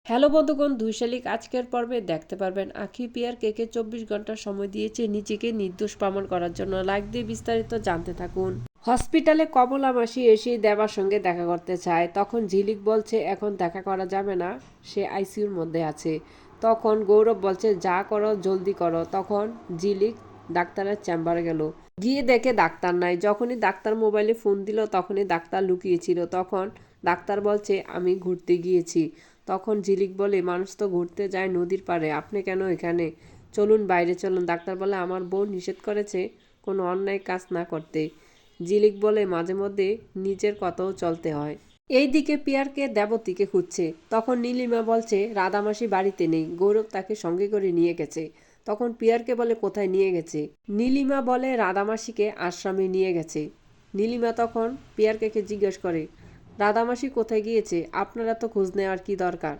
Hello বন্ধুগণ, ২ শালিক আজকের পর্বে দেখতে পারবেন আঁখি পিয়ারকে ২৪ ঘন্টা সময় দিয়েছে নিজেকে নির্দোষ প্রমাণ করার জন্য। লাইক দিয়ে বিস্তারিত জানতে থাকুন। হসপিটালে কমলা মাসি এসে দেবার সঙ্গে দেখা করতে চায়। তখন ঝিলিক বলছে এখন দেখা করা যাবে না, সে আইসিইউর মধ্যে আছে। তখন গৌরব বলছে যা করো জলদি করো। তখন ঝিলিক ডাক্তারের চেম্বারে গেল, গিয়ে দেখে ডাক্তার নাই। যখনই ডাক্তার মোবাইলে ফোন দিল তখনই ডাক্তার লুকিয়েছিল। তখন ডাক্তার বলছে আমি ঘুরতে গিয়েছি। তখন ঝিলিক বলে মানুষ তো ঘুরতে যায় নদীর পাড়ে, আপনি কেন এখানে? চলুন বাইরে চলুন। ডাক্তার বলে আমার বউ নিষেধ করেছে কোনো অন্যায় কাজ না করতে। ঝিলিক বলে মাঝে মধ্যে নিজের কথাও চলতে হয়। এইদিকে পিয়ারকে দেবতীকে খুঁজছে। তখন নীলিমা বলছে রাধামাসি বাড়িতে নেই, গৌরব তাকে সঙ্গে করে নিয়ে গেছে। তখন পিয়ারকে বলে কোথায় নিয়ে গেছে? নীলিমা বলে রাধামাসিকে আশ্রমে নিয়ে গেছে। নীলিমা তখন পিয়ারকে জিজ্ঞেস করে রাধামাসি কোথায় গিয়েছে, আপনারা তো খোঁজ নেওয়ার কি দরকার?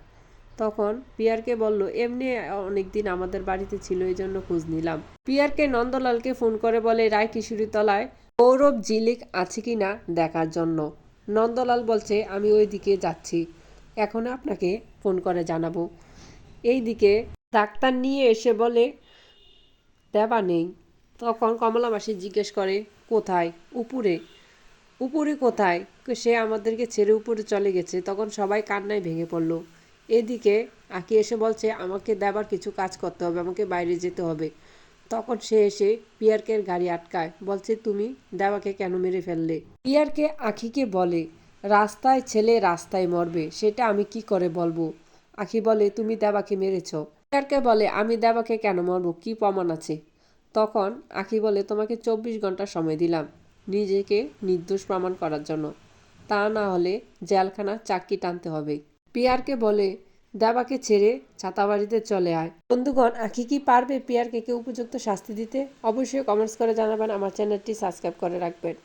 তখন পিয়ারকে বলল এমনি অনেকদিন আমাদের বাড়িতে ছিল, এই জন্য খোঁজ নিলাম। পিয়ারকে নন্দলালকে ফোন করে বলে রায় কিশোরী তলায় গৌরব ঝিলিক আছে কিনা দেখার জন্য। নন্দলাল বলছে আমি ওই দিকে যাচ্ছি, এখন আপনাকে ফোন করে জানাবো। এইদিকে ডাক্তার নিয়ে এসে বলে দেবা নেই। তখন কমলা মাসি জিজ্ঞেস করে কোথায়? উপরে। উপরে কোথায়? সে আমাদেরকে ছেড়ে উপরে চলে গেছে। তখন সবাই কান্নায় ভেঙে পড়ল। এদিকে আঁকি এসে বলছে আমাকে দেবার কিছু কাজ করতে হবে, আমাকে বাইরে যেতে হবে। তখন সে এসে পিয়ারকের গাড়ি আটকায়, বলছে তুমি দেবাকে কেন মেরে ফেললে? পিয়ারকে আঁখিকে বলে রাস্তায় ছেলে রাস্তায় মরবে, সেটা আমি কি করে বলবো? আঁখি বলে তুমি দেবাকে মেরেছ। পিয়ারকে বলে আমি দেবাকে কেন মারবো, কি প্রমাণ আছে? তখন আঁখি বলে তোমাকে ২৪ ঘন্টা সময় দিলাম নিজেকে নির্দোষ প্রমাণ করার জন্য, তা না হলে জেলখানার চাকরি টানতে হবে। পিয়ারকে বলে দেবাকে ছেড়ে ছাতাবাড়িতে চলে আয়। বন্ধুগণ, আঁখি কি পারবে পিয়ারকে উপযুক্ত শাস্তি দিতে? অবশ্যই কমেন্টস করে জানাবেন। আমার চ্যানেলটি সাবস্ক্রাইব করে রাখবেন।